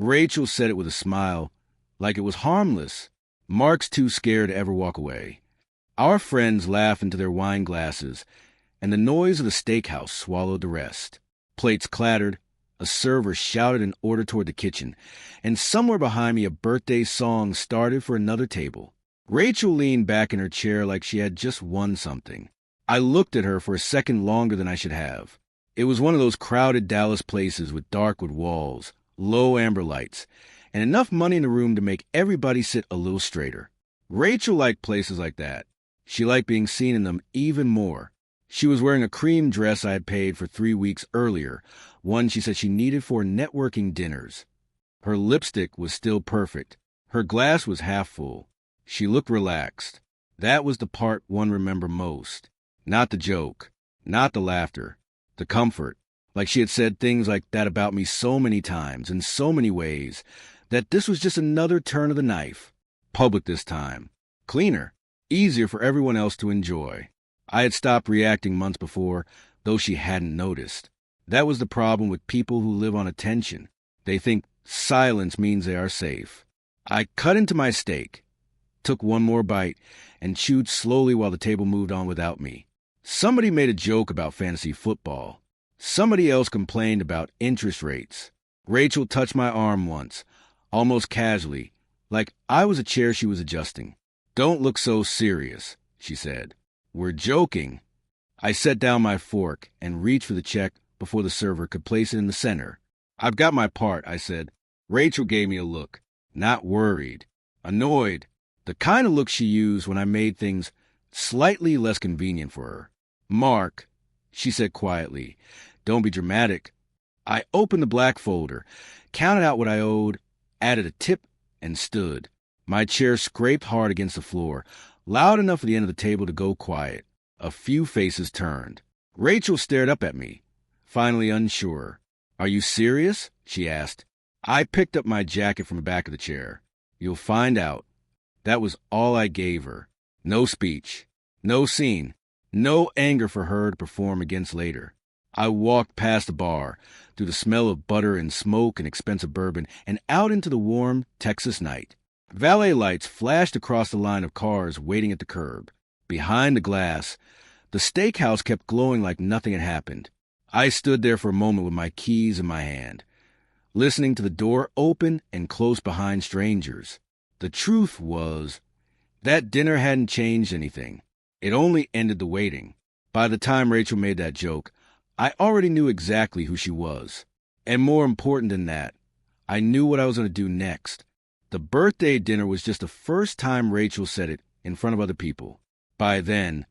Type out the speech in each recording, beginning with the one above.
Rachel said it with a smile, like it was harmless. Mark's too scared to ever walk away. Our friends laughed into their wine glasses, and the noise of the steakhouse swallowed the rest. Plates clattered, a server shouted an order toward the kitchen, and somewhere behind me a birthday song started for another table. Rachel leaned back in her chair like she had just won something. I looked at her for a second longer than I should have. It was one of those crowded Dallas places with dark wood walls, low amber lights, and enough money in the room to make everybody sit a little straighter. Rachel liked places like that. She liked being seen in them even more. She was wearing a cream dress I had paid for 3 weeks earlier, one she said she needed for networking dinners. Her lipstick was still perfect. Her glass was half full. She looked relaxed. That was the part one remembered most. Not the joke, not the laughter, the comfort. Like she had said things like that about me so many times, in so many ways, that this was just another turn of the knife. Public this time. Cleaner. Easier for everyone else to enjoy. I had stopped reacting months before, though she hadn't noticed. That was the problem with people who live on attention. They think silence means they are safe. I cut into my steak, took one more bite, and chewed slowly while the table moved on without me. Somebody made a joke about fantasy football. Somebody else complained about interest rates. Rachel touched my arm once, almost casually, like I was a chair she was adjusting. "Don't look so serious," she said. "We're joking." I set down my fork and reached for the check before the server could place it in the center. "I've got my part," I said. Rachel gave me a look, not worried, annoyed, the kind of look she used when I made things slightly less convenient for her. "Mark," she said quietly, "don't be dramatic." I opened the black folder, counted out what I owed, added a tip, and stood. My chair scraped hard against the floor, loud enough for the end of the table to go quiet. A few faces turned. Rachel stared up at me, finally unsure. "Are you serious?" she asked. I picked up my jacket from the back of the chair. "You'll find out." That was all I gave her. No speech, no scene, no anger for her to perform against later. I walked past the bar, through the smell of butter and smoke and expensive bourbon, and out into the warm Texas night. Valet lights flashed across the line of cars waiting at the curb. Behind the glass, the steakhouse kept glowing like nothing had happened. I stood there for a moment with my keys in my hand, listening to the door open and close behind strangers. The truth was, that dinner hadn't changed anything. It only ended the waiting. By the time Rachel made that joke, I already knew exactly who she was. And more important than that, I knew what I was going to do next. The birthday dinner was just the first time Rachel said it in front of other people. By then,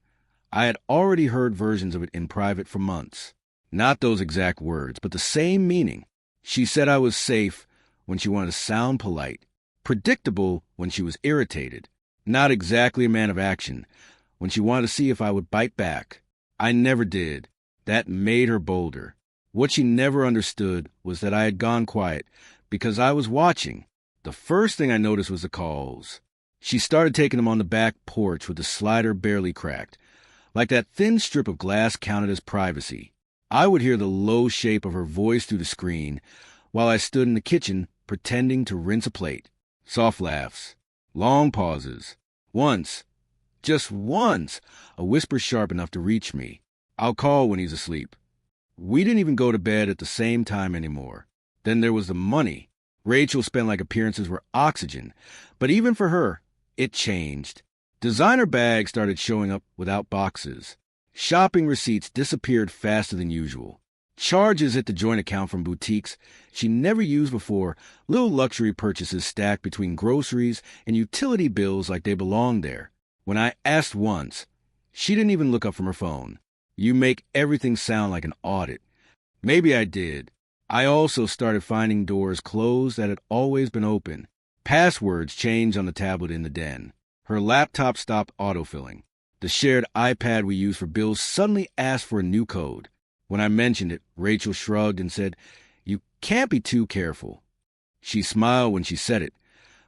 I had already heard versions of it in private for months. Not those exact words, but the same meaning. She said I was safe when she wanted to sound polite, predictable when she was irritated, not exactly a man of action when she wanted to see if I would bite back. I never did. That made her bolder. What she never understood was that I had gone quiet because I was watching. The first thing I noticed was the calls. She started taking them on the back porch with the slider barely cracked, like that thin strip of glass counted as privacy. I would hear the low shape of her voice through the screen while I stood in the kitchen pretending to rinse a plate. Soft laughs, long pauses. Once, just once, a whisper sharp enough to reach me. "I'll call when he's asleep." We didn't even go to bed at the same time anymore. Then there was the money. Rachel spent like appearances were oxygen, but even for her, it changed. Designer bags started showing up without boxes. Shopping receipts disappeared faster than usual. Charges hit the joint account from boutiques she never used before, little luxury purchases stacked between groceries and utility bills like they belonged there. When I asked once, she didn't even look up from her phone. "You make everything sound like an audit." Maybe I did. I also started finding doors closed that had always been open. Passwords changed on the tablet in the den. Her laptop stopped autofilling. The shared iPad we used for bills suddenly asked for a new code. When I mentioned it, Rachel shrugged and said, "You can't be too careful." She smiled when she said it,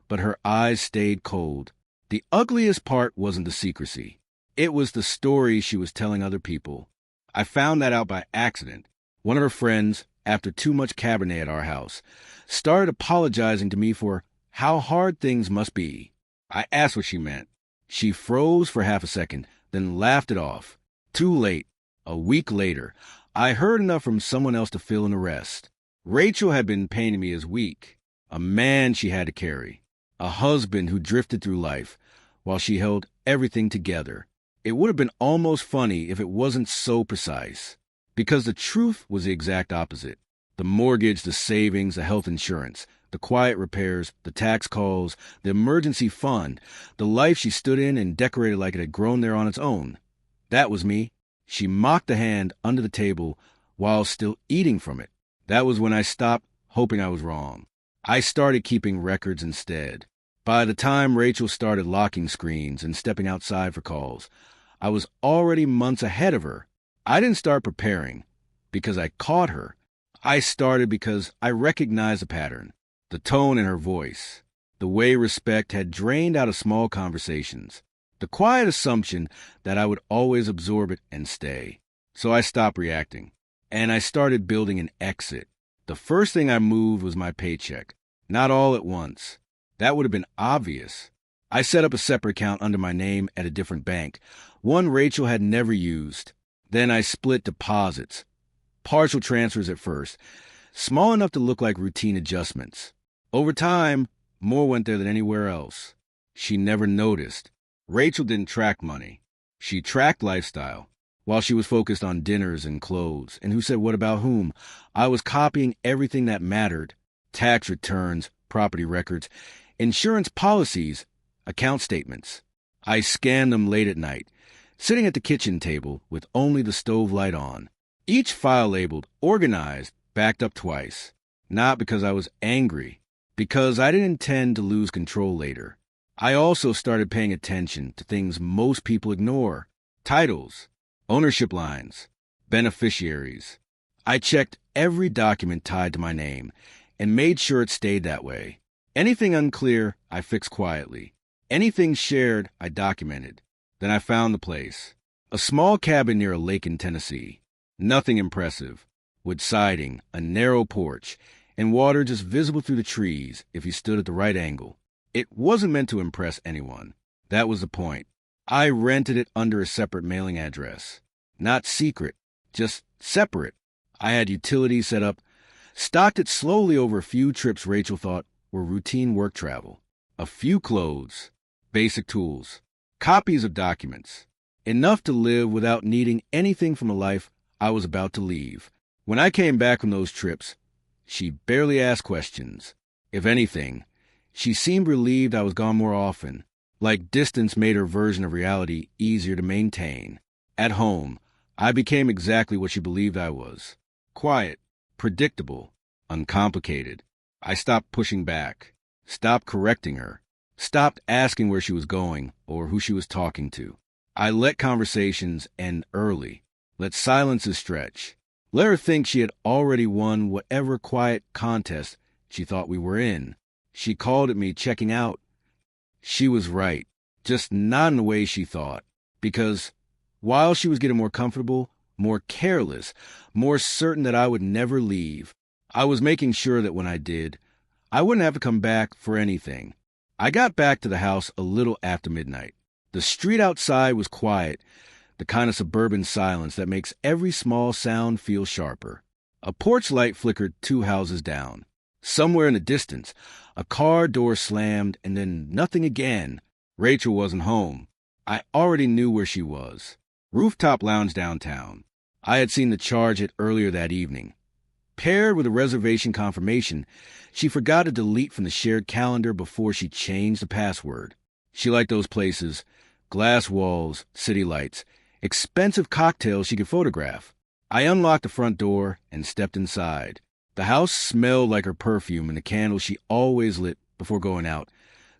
but her eyes stayed cold. The ugliest part wasn't the secrecy. It was the stories she was telling other people. I found that out by accident. One of her friends, after too much Cabernet at our house, started apologizing to me for how hard things must be. I asked what she meant. She froze for half a second, then laughed it off. Too late. A week later, I heard enough from someone else to fill in the rest. Rachel had been painting me as weak, a man she had to carry, a husband who drifted through life while she held everything together. It would have been almost funny if it wasn't so precise, because the truth was the exact opposite. The mortgage, the savings, the health insurance, the quiet repairs, the tax calls, the emergency fund, the life she stood in and decorated like it had grown there on its own. That was me. She mocked the hand under the table while still eating from it. That was when I stopped hoping I was wrong. I started keeping records instead. By the time Rachel started locking screens and stepping outside for calls, I was already months ahead of her. I didn't start preparing because I caught her. I started because I recognized the pattern, the tone in her voice, the way respect had drained out of small conversations, the quiet assumption that I would always absorb it and stay. So I stopped reacting, and I started building an exit. The first thing I moved was my paycheck, not all at once. That would have been obvious. I set up a separate account under my name at a different bank, one Rachel had never used. Then I split deposits, partial transfers at first, small enough to look like routine adjustments. Over time, more went there than anywhere else. She never noticed. Rachel didn't track money. She tracked lifestyle. While she was focused on dinners and clothes, and who said what about whom, I was copying everything that mattered: tax returns, property records, insurance policies, account statements. I scanned them late at night, sitting at the kitchen table with only the stove light on. Each file labeled, organized, backed up twice. Not because I was angry, because I didn't intend to lose control later. I also started paying attention to things most people ignore: titles, ownership lines, beneficiaries. I checked every document tied to my name and made sure it stayed that way. Anything unclear, I fixed quietly. Anything shared, I documented. Then I found the place. A small cabin near a lake in Tennessee. Nothing impressive. Wood siding, a narrow porch, and water just visible through the trees if you stood at the right angle. It wasn't meant to impress anyone. That was the point. I rented it under a separate mailing address. Not secret, just separate. I had utilities set up, stocked it slowly over a few trips Rachel thought were routine work travel. A few clothes, basic tools, copies of documents. Enough to live without needing anything from a life I was about to leave. When I came back from those trips, she barely asked questions. If anything, she seemed relieved I was gone more often. Like distance made her version of reality easier to maintain. At home, I became exactly what she believed I was. Quiet, predictable, uncomplicated. I stopped pushing back, stopped correcting her, stopped asking where she was going or who she was talking to. I let conversations end early, let silences stretch, let her think she had already won whatever quiet contest she thought we were in. She called at me checking out. She was right, just not in the way she thought, because while she was getting more comfortable, more careless, more certain that I would never leave, I was making sure that when I did, I wouldn't have to come back for anything. I got back to the house a little after midnight. The street outside was quiet, the kind of suburban silence that makes every small sound feel sharper. A porch light flickered 2 houses down. Somewhere in the distance, a car door slammed and then nothing again. Rachel wasn't home. I already knew where she was. Rooftop lounge downtown. I had seen the charge hit earlier that evening. Paired with a reservation confirmation, she forgot to delete from the shared calendar before she changed the password. She liked those places: glass walls, city lights, expensive cocktails she could photograph. I unlocked the front door and stepped inside. The house smelled like her perfume and the candle she always lit before going out,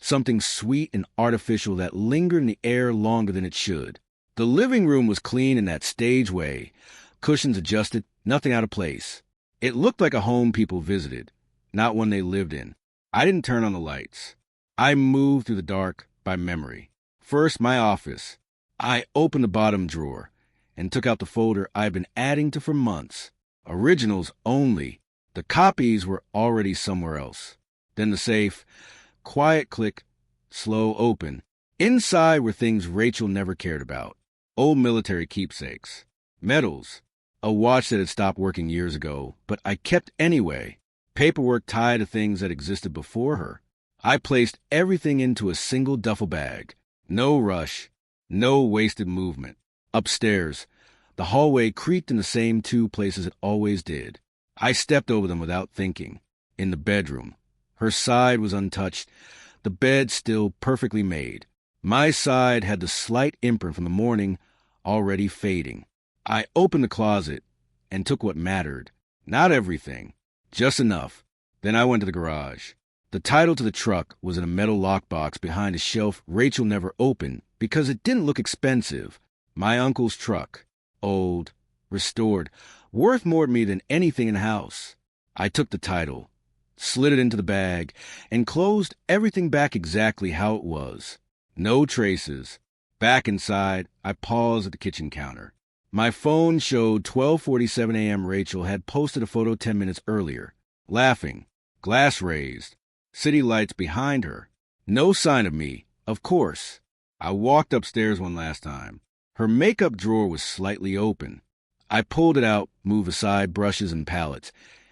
something sweet and artificial that lingered in the air longer than it should. The living room was clean in that stage way, cushions adjusted, nothing out of place. It looked like a home people visited, not one they lived in. I didn't turn on the lights. I moved through the dark by memory. First, my office. I opened the bottom drawer and took out the folder I'd been adding to for months. Originals only. The copies were already somewhere else. Then the safe. Quiet click, slow open. Inside were things Rachel never cared about. Old military keepsakes. Medals. A watch that had stopped working years ago, but I kept anyway. Paperwork tied to things that existed before her. I placed everything into a single duffel bag. No rush. No wasted movement. Upstairs. The hallway creaked in the same two places it always did. I stepped over them without thinking. In the bedroom. Her side was untouched, the bed still perfectly made. My side had the slight imprint from the morning already fading. I opened the closet and took what mattered. Not everything, just enough. Then I went to the garage. The title to the truck was in a metal lockbox behind a shelf Rachel never opened because it didn't look expensive. My uncle's truck. Old, restored, worth more to me than anything in the house. I took the title, slid it into the bag, and closed everything back exactly how it was. No traces. Back inside, I paused at the kitchen counter. My phone showed 12:47 a.m. Rachel had posted a photo 10 minutes earlier. Laughing. Glass raised. City lights behind her. No sign of me, of course. I walked upstairs one last time. Her makeup drawer was slightly open. I pulled it out, moved aside brushes and palettes,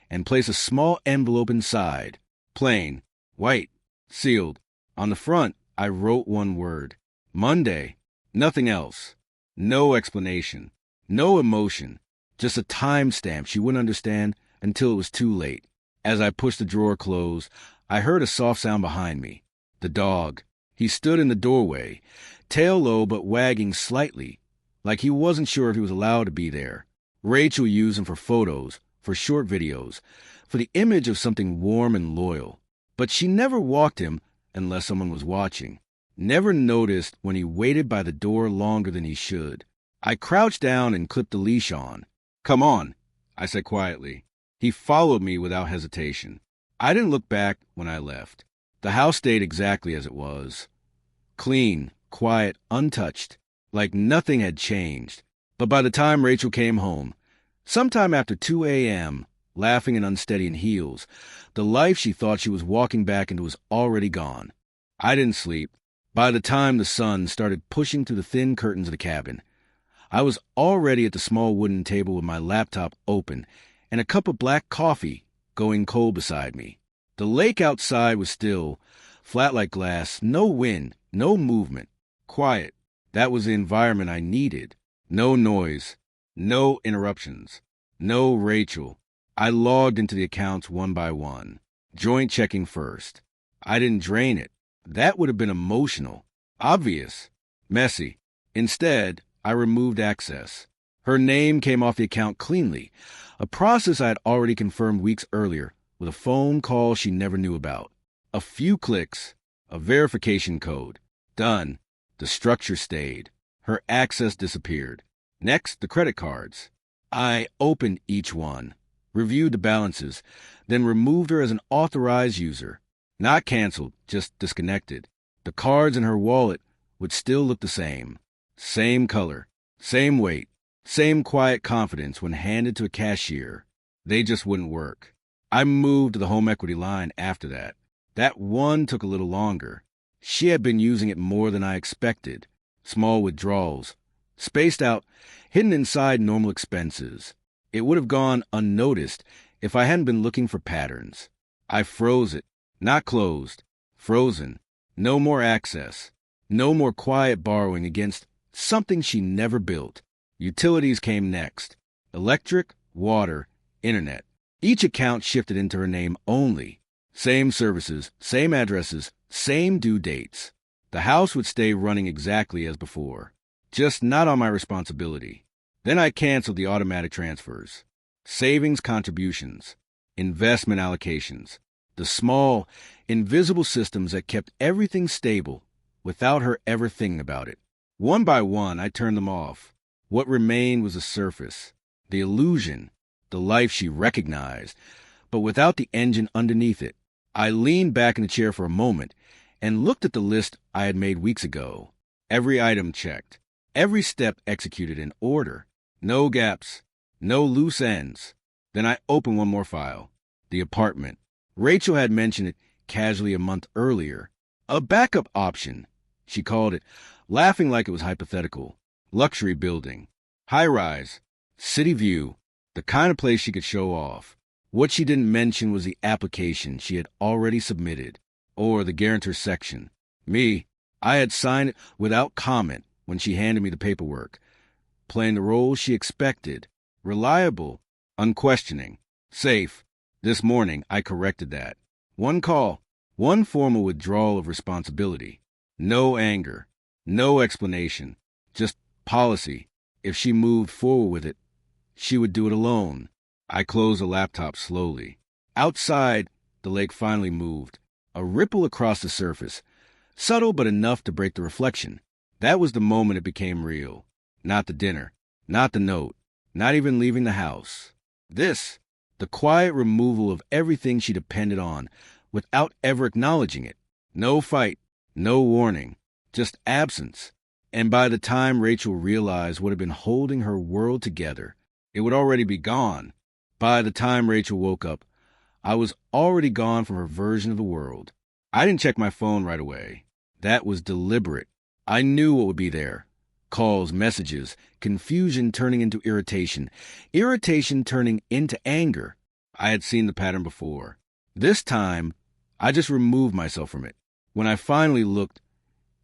and placed a small envelope inside. Plain, white, sealed. On the front, I wrote one word. Monday. Nothing else. No explanation. No emotion. Just a timestamp she wouldn't understand until it was too late. As I pushed the drawer closed, I heard a soft sound behind me. The dog. He stood in the doorway, tail low but wagging slightly, like he wasn't sure if he was allowed to be there. Rachel used him for photos, for short videos, for the image of something warm and loyal. But she never walked him unless someone was watching. Never noticed when he waited by the door longer than he should. I crouched down and clipped the leash on. "Come on," I said quietly. He followed me without hesitation. I didn't look back when I left. The house stayed exactly as it was. Clean, quiet, untouched, like nothing had changed. But by the time Rachel came home, sometime after 2 a.m., laughing and unsteady in heels, the life she thought she was walking back into was already gone. I didn't sleep. By the time the sun started pushing through the thin curtains of the cabin, I was already at the small wooden table with my laptop open and a cup of black coffee going cold beside me. The lake outside was still, flat like glass, no wind, no movement, quiet. That was the environment I needed. No noise, no interruptions, no Rachel. I logged into the accounts one by one, joint checking first. I didn't drain it. That would have been emotional, obvious, messy. Instead, I removed access. Her name came off the account cleanly, a process I had already confirmed weeks earlier with a phone call she never knew about. A few clicks, a verification code. Done. The structure stayed. Her access disappeared. Next, the credit cards. I opened each one, reviewed the balances, then removed her as an authorized user. Not canceled, just disconnected. The cards in her wallet would still look the same. Same color, same weight, same quiet confidence when handed to a cashier. They just wouldn't work. I moved to the home equity line after that. That one took a little longer. She had been using it more than I expected. Small withdrawals, spaced out, hidden inside normal expenses. It would have gone unnoticed if I hadn't been looking for patterns. I froze it, not closed, frozen. No more access. No more quiet borrowing against something she never built. Utilities came next. Electric, water, internet. Each account shifted into her name only. Same services, same addresses, same due dates. The house would stay running exactly as before, just not on my responsibility. Then I canceled the automatic transfers, savings contributions, investment allocations, the small, invisible systems that kept everything stable without her ever thinking about it. One by one, I turned them off. What remained was the surface, the illusion, the life she recognized, but without the engine underneath it. I leaned back in the chair for a moment and looked at the list I had made weeks ago. Every item checked, every step executed in order. No gaps, no loose ends. Then I opened one more file. The apartment. Rachel had mentioned it casually a month earlier. A backup option, she called it, laughing like it was hypothetical. Luxury building. High-rise. City view. The kind of place she could show off. What she didn't mention was the application she had already submitted, or the guarantor section. Me, I had signed it without comment when she handed me the paperwork, playing the role she expected. Reliable, unquestioning, safe. This morning, I corrected that. One call, one formal withdrawal of responsibility. No anger, no explanation, just policy. If she moved forward with it, she would do it alone. I closed the laptop slowly. Outside, the lake finally moved, a ripple across the surface, subtle but enough to break the reflection. That was the moment it became real. Not the dinner, not the note, not even leaving the house. This, the quiet removal of everything she depended on, without ever acknowledging it. No fight, no warning, just absence. And by the time Rachel realized what had been holding her world together, it would already be gone. By the time Rachel woke up, I was already gone from her version of the world. I didn't check my phone right away. That was deliberate. I knew what would be there. Calls, messages, confusion turning into irritation, irritation turning into anger. I had seen the pattern before. This time, I just removed myself from it. When I finally looked,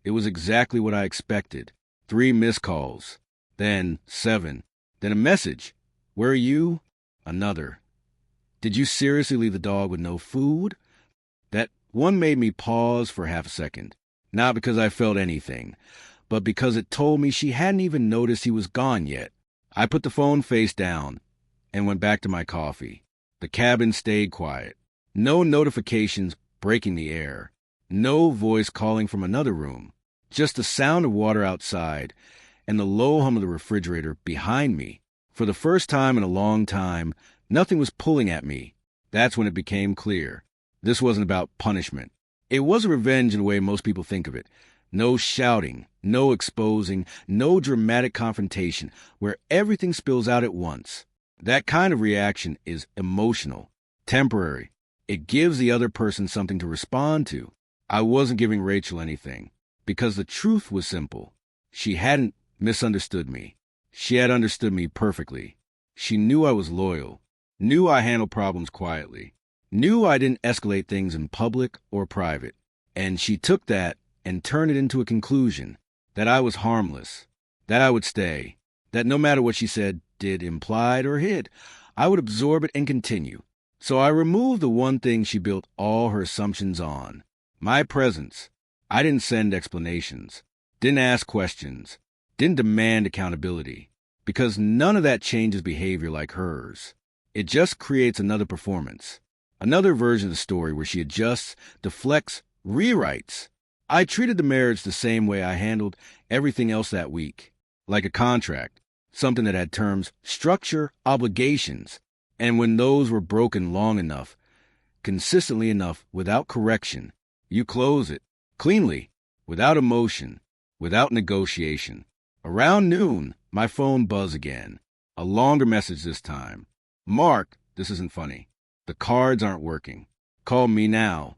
it was exactly what I expected. 3 missed calls, then 7, then a message. Where are you? Another. Did you seriously leave the dog with no food? That one made me pause for half a second. Not because I felt anything, but because it told me she hadn't even noticed he was gone yet. I put the phone face down and went back to my coffee. The cabin stayed quiet. No notifications breaking the air. No voice calling from another room. Just the sound of water outside and the low hum of the refrigerator behind me. For the first time in a long time, nothing was pulling at me. That's when it became clear. This wasn't about punishment. It wasn't revenge in the way most people think of it. No shouting, no exposing, no dramatic confrontation where everything spills out at once. That kind of reaction is emotional, temporary. It gives the other person something to respond to. I wasn't giving Rachel anything, because the truth was simple. She hadn't misunderstood me. She had understood me perfectly. She knew I was loyal, knew I handled problems quietly, knew I didn't escalate things in public or private. And she took that and turned it into a conclusion, that I was harmless, that I would stay, that no matter what she said, did, implied, or hid, I would absorb it and continue. So I removed the one thing she built all her assumptions on, my presence. I didn't send explanations, didn't ask questions, didn't demand accountability, because none of that changes behavior like hers. It just creates another performance, another version of the story where she adjusts, deflects, rewrites. I treated the marriage the same way I handled everything else that week, like a contract, something that had terms, structure, obligations. And when those were broken long enough, consistently enough, without correction, you close it, cleanly, without emotion, without negotiation. Around noon, my phone buzzed again. A longer message this time. Mark, this isn't funny. The cards aren't working. Call me now.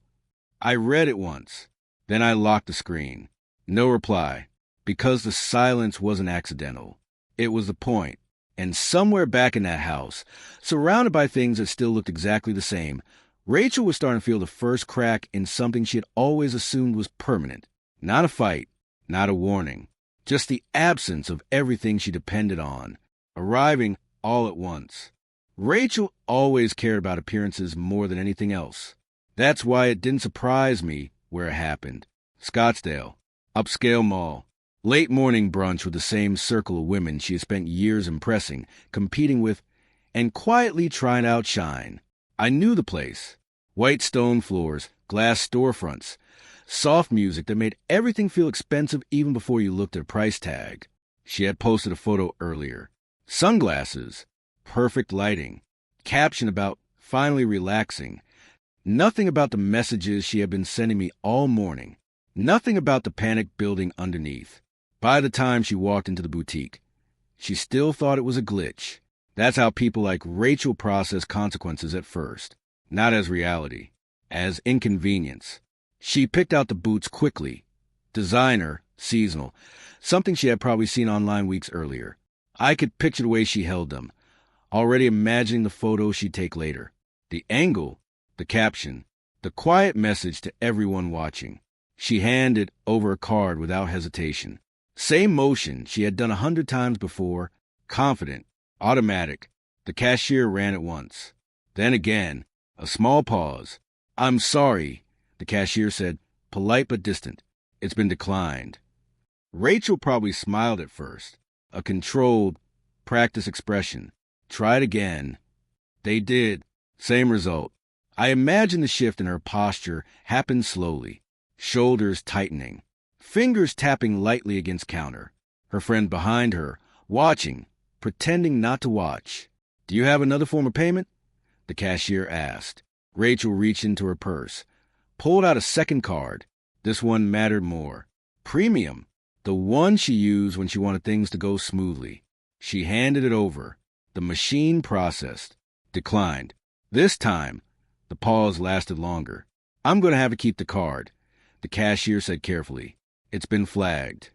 I read it once. Then I locked the screen. No reply, because the silence wasn't accidental. It was the point. And somewhere back in that house, surrounded by things that still looked exactly the same, Rachel was starting to feel the first crack in something she had always assumed was permanent. Not a fight, not a warning, just the absence of everything she depended on, arriving all at once. Rachel always cared about appearances more than anything else. That's why it didn't surprise me where it happened. Scottsdale, upscale mall, late morning brunch with the same circle of women she had spent years impressing, competing with, and quietly trying to outshine. I knew the place. White stone floors, glass storefronts, soft music that made everything feel expensive even before you looked at a price tag. She had posted a photo earlier. Sunglasses, perfect lighting, caption about finally relaxing. Nothing about the messages she had been sending me all morning. Nothing about the panic building underneath. By the time she walked into the boutique, she still thought it was a glitch. That's how people like Rachel process consequences at first, not as reality, as inconvenience. She picked out the boots quickly. Designer, seasonal, something she had probably seen online weeks earlier. I could picture the way she held them, already imagining the photo she'd take later. The angle, the caption, the quiet message to everyone watching. She handed over a card without hesitation. Same motion she had done 100 times before, confident, automatic. The cashier ran it once. Then again, a small pause. "I'm sorry," the cashier said, polite but distant. "It's been declined." Rachel probably smiled at first, a controlled, practiced expression. Tried again. They did. Same result. I imagine the shift in her posture happened slowly, shoulders tightening, fingers tapping lightly against counter. Her friend behind her, watching, pretending not to watch. "Do you have another form of payment?" the cashier asked. Rachel reached into her purse, pulled out a second card. This one mattered more. Premium, the one she used when she wanted things to go smoothly. She handed it over. The machine processed. Declined. This time, the pause lasted longer. "I'm going to have to keep the card," the cashier said carefully. "It's been flagged."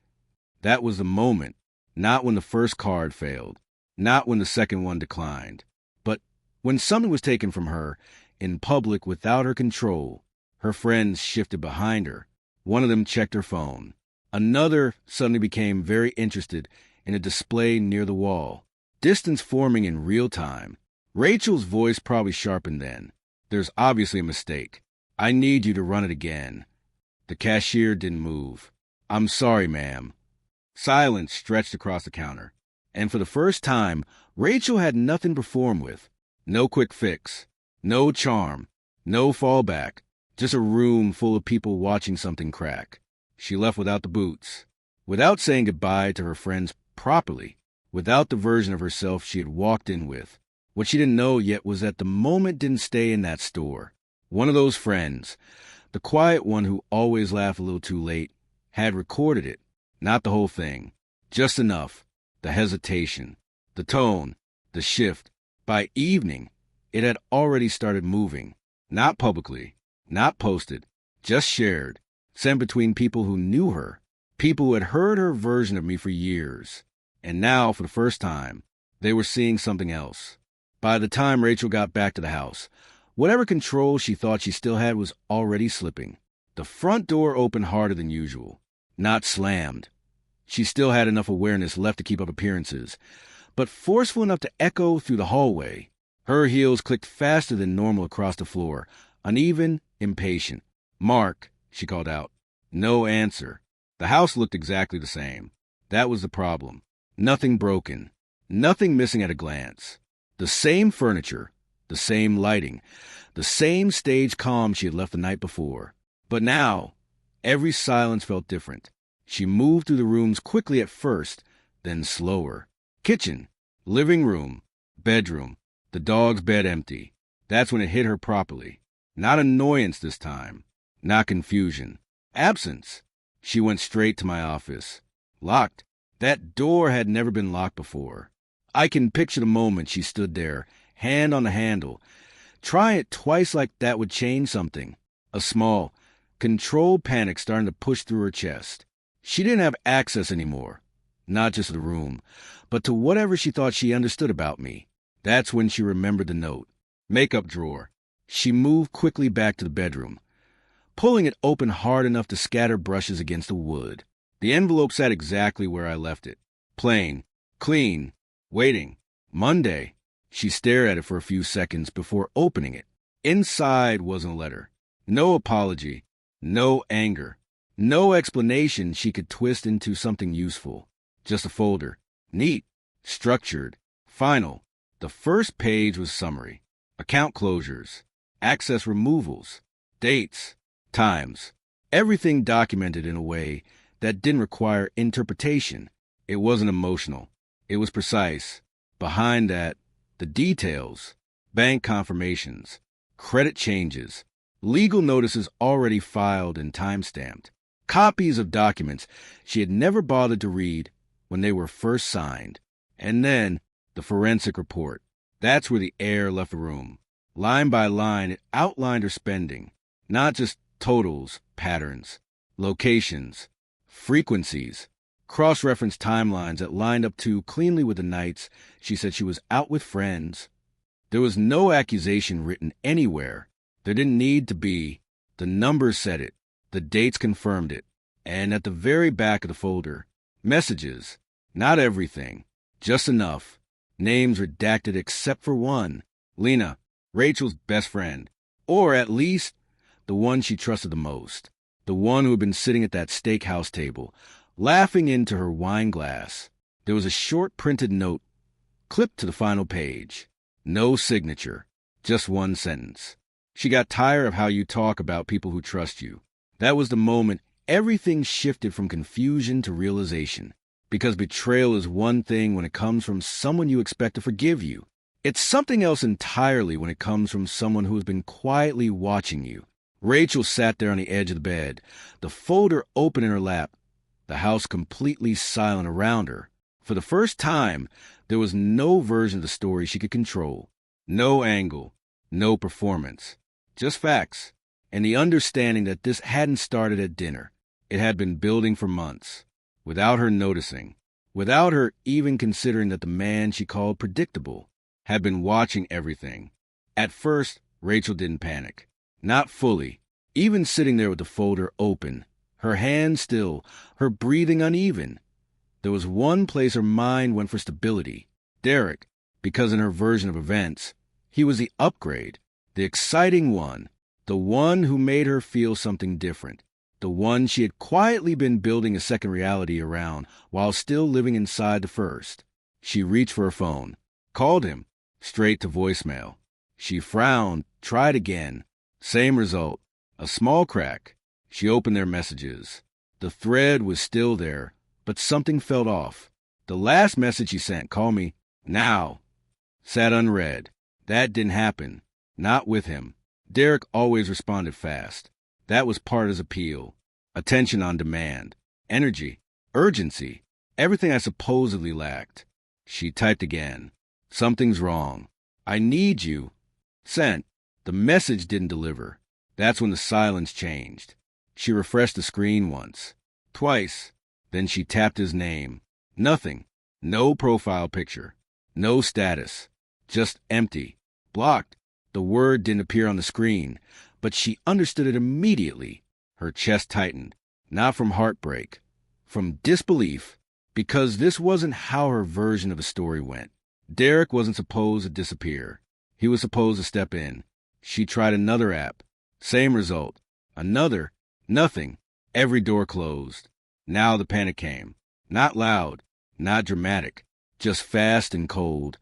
That was the moment, not when the first card failed, not when the second one declined, but when something was taken from her in public without her control. Her friends shifted behind her. One of them checked her phone. Another suddenly became very interested in a display near the wall. Distance forming in real time. Rachel's voice probably sharpened then. "There's obviously a mistake. I need you to run it again." The cashier didn't move. "I'm sorry, ma'am." Silence stretched across the counter. And for the first time, Rachel had nothing to perform with. No quick fix. No charm. No fallback. Just a room full of people watching something crack. She left without the boots. Without saying goodbye to her friends properly. Without the version of herself she had walked in with. What she didn't know yet was that the moment didn't stay in that store. One of those friends, the quiet one who always laughed a little too late, had recorded it. Not the whole thing. Just enough. The hesitation. The tone. The shift. By evening, it had already started moving. Not publicly. Not posted. Just shared. Sent between people who knew her. People who had heard her version of me for years. And now, for the first time, they were seeing something else. By the time Rachel got back to the house, whatever control she thought she still had was already slipping. The front door opened harder than usual. Not slammed. She still had enough awareness left to keep up appearances, but forceful enough to echo through the hallway. Her heels clicked faster than normal across the floor, uneven, impatient. "Mark," she called out. No answer. The house looked exactly the same. That was the problem. Nothing broken. Nothing missing at a glance. The same furniture, the same lighting, the same stage calm she had left the night before. But now, every silence felt different. She moved through the rooms quickly at first, then slower. Kitchen, living room, bedroom, the dog's bed empty. That's when it hit her properly. Not annoyance this time. Not confusion. Absence. She went straight to my office. Locked. That door had never been locked before. I can picture the moment she stood there, hand on the handle. Try it twice like that would change something. A small, controlled panic starting to push through her chest. She didn't have access anymore. Not just to the room, but to whatever she thought she understood about me. That's when she remembered the note. Makeup drawer. She moved quickly back to the bedroom, pulling it open hard enough to scatter brushes against the wood. The envelope sat exactly where I left it. Plain, clean, waiting. Monday. She stared at it for a few seconds before opening it. Inside wasn't a letter. No apology. No anger. No explanation she could twist into something useful. Just a folder. Neat. Structured. Final. The first page was summary. Account closures. Access removals. Dates. Times. Everything documented in a way that didn't require interpretation. It wasn't emotional. It was precise. Behind that, the details. Bank confirmations. Credit changes. Legal notices already filed and time-stamped. Copies of documents she had never bothered to read when they were first signed. And then, the forensic report. That's where the air left the room. Line by line, it outlined her spending. Not just totals, patterns, locations, frequencies, cross-referenced timelines that lined up too cleanly with the nights she said she was out with friends. There was no accusation written anywhere. There didn't need to be. The numbers said it. The dates confirmed it. And at the very back of the folder, messages. Not everything. Just enough. Names redacted except for one. Lena, Rachel's best friend. Or at least the one she trusted the most. The one who had been sitting at that steakhouse table, laughing into her wine glass. There was a short printed note clipped to the final page. No signature. Just one sentence. She got tired of how you talk about people who trust you. That was the moment everything shifted from confusion to realization. Because betrayal is one thing when it comes from someone you expect to forgive you. It's something else entirely when it comes from someone who has been quietly watching you. Rachel sat there on the edge of the bed, the folder open in her lap, the house completely silent around her. For the first time, there was no version of the story she could control. No angle, no performance. Just facts, and the understanding that this hadn't started at dinner. It had been building for months, without her noticing, without her even considering that the man she called predictable had been watching everything. At first, Rachel didn't panic. Not fully. Even sitting there with the folder open, her hands still, her breathing uneven. There was one place her mind went for stability. Derek, because in her version of events, he was the upgrade, the exciting one, the one who made her feel something different, the one she had quietly been building a second reality around while still living inside the first. She reached for her phone, called him, straight to voicemail. She frowned, tried again. Same result, a small crack. She opened their messages. The thread was still there, but something felt off. The last message he sent, call me now, sat unread. That didn't happen. Not with him. Derek always responded fast. That was part of his appeal. Attention on demand. Energy. Urgency. Everything I supposedly lacked. She typed again. Something's wrong. I need you. Sent. The message didn't deliver. That's when the silence changed. She refreshed the screen once. Twice. Then she tapped his name. Nothing. No profile picture. No status. Just empty. Blocked. The word didn't appear on the screen, but she understood it immediately. Her chest tightened. Not from heartbreak. From disbelief. Because this wasn't how her version of the story went. Derek wasn't supposed to disappear. He was supposed to step in. She tried another app. Same result. Another. Nothing. Every door closed. Now the panic came. Not loud. Not dramatic. Just fast and cold.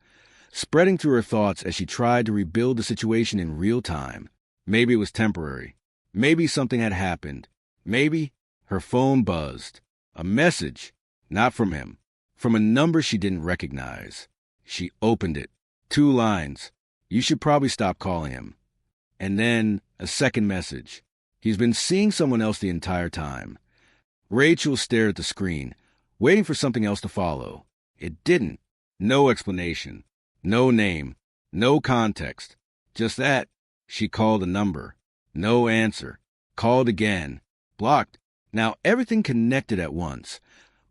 Spreading through her thoughts as she tried to rebuild the situation in real time. Maybe it was temporary. Maybe something had happened. Maybe her phone buzzed. A message. Not from him. From a number she didn't recognize. She opened it. 2 lines. You should probably stop calling him. And then a second message. He's been seeing someone else the entire time. Rachel stared at the screen, waiting for something else to follow. It didn't. No explanation. No name. No context. Just that. She called a number. No answer. Called again. Blocked. Now everything connected at once,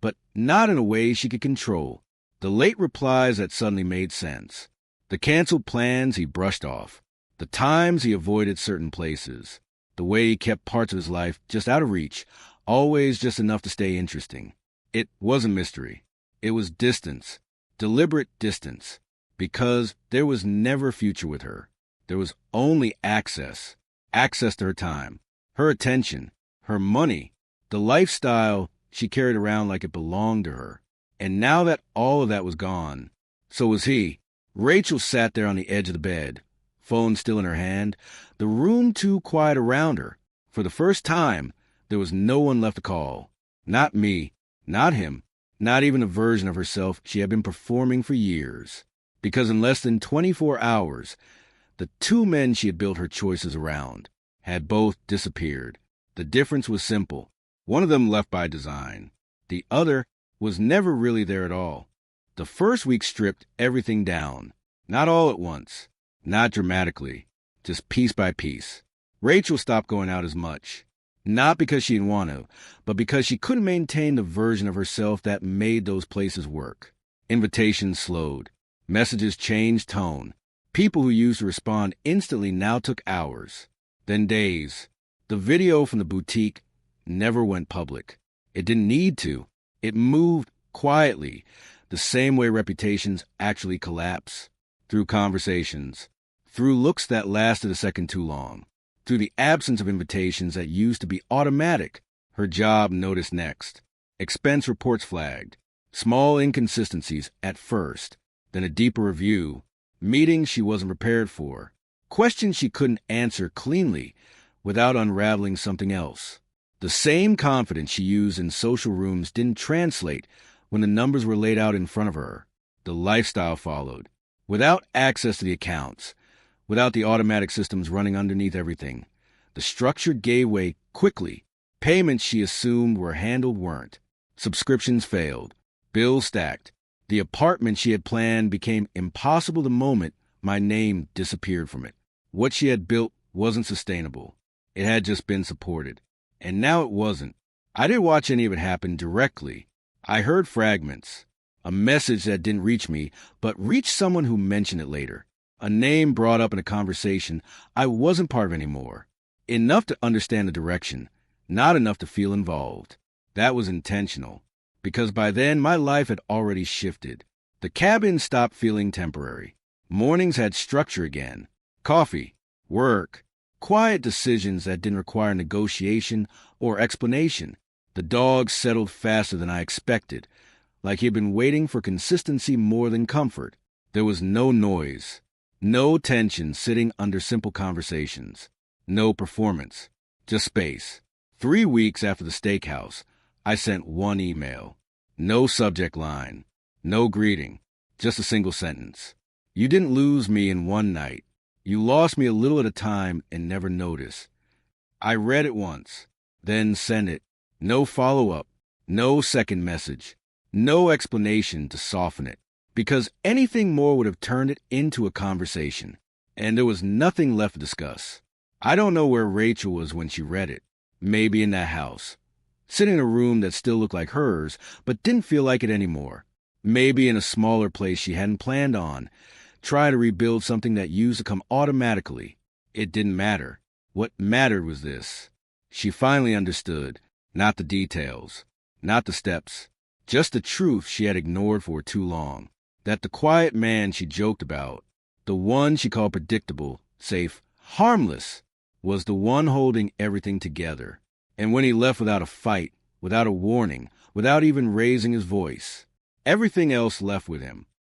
but not in a way she could control. The late replies that suddenly made sense. The canceled plans he brushed off. The times he avoided certain places. The way he kept parts of his life just out of reach, always just enough to stay interesting. It wasn't mystery. It was distance. Deliberate distance. Because there was never a future with her. There was only access. Access to her time. Her attention. Her money. The lifestyle she carried around like it belonged to her. And now that all of that was gone, so was he. Rachel sat there on the edge of the bed, phone still in her hand, the room too quiet around her. For the first time, there was no one left to call. Not me, not him, not even a version of herself she had been performing for years. Because in less than 24 hours, the 2 men she had built her choices around had both disappeared. The difference was simple. One of them left by design. The other was never really there at all. The first week stripped everything down. Not all at once. Not dramatically. Just piece by piece. Rachel stopped going out as much. Not because she didn't want to, but because she couldn't maintain the version of herself that made those places work. Invitations slowed. Messages changed tone. People who used to respond instantly now took hours. Then days. The video from the boutique never went public. It didn't need to. It moved quietly, the same way reputations actually collapse. Through conversations. Through looks that lasted a second too long. Through the absence of invitations that used to be automatic. Her job noticed next. Expense reports flagged. Small inconsistencies at first. Then a deeper review. Meetings she wasn't prepared for. Questions she couldn't answer cleanly without unraveling something else. The same confidence she used in social rooms didn't translate when the numbers were laid out in front of her. The lifestyle followed. Without access to the accounts, without the automatic systems running underneath everything, the structure gave way quickly. Payments she assumed were handled weren't. Subscriptions failed. Bills stacked. The apartment she had planned became impossible the moment my name disappeared from it. What she had built wasn't sustainable. It had just been supported. And now it wasn't. I didn't watch any of it happen directly. I heard fragments. A message that didn't reach me, but reached someone who mentioned it later. A name brought up in a conversation I wasn't part of anymore. Enough to understand the direction, not enough to feel involved. That was intentional, because by then my life had already shifted. The cabin stopped feeling temporary. Mornings had structure again. Coffee, work, quiet decisions that didn't require negotiation or explanation. The dog settled faster than I expected, like he had been waiting for consistency more than comfort. There was no noise, no tension sitting under simple conversations, no performance, just space. 3 weeks after the steakhouse, I sent one email. No subject line, no greeting, just a single sentence. You didn't lose me in one night. You lost me a little at a time and never noticed. I read it once, then sent it. No follow-up, no second message, no explanation to soften it, because anything more would have turned it into a conversation, and there was nothing left to discuss. I don't know where Rachel was when she read it. Maybe in that house, sitting in a room that still looked like hers, but didn't feel like it anymore. Maybe in a smaller place she hadn't planned on, try to rebuild something that used to come automatically. It didn't matter. What mattered was this. She finally understood. Not the details, not the steps, just the truth she had ignored for too long. That the quiet man she joked about, the one she called predictable, safe, harmless, was the one holding everything together. And when he left without a fight, without a warning, without even raising his voice, everything else left with him.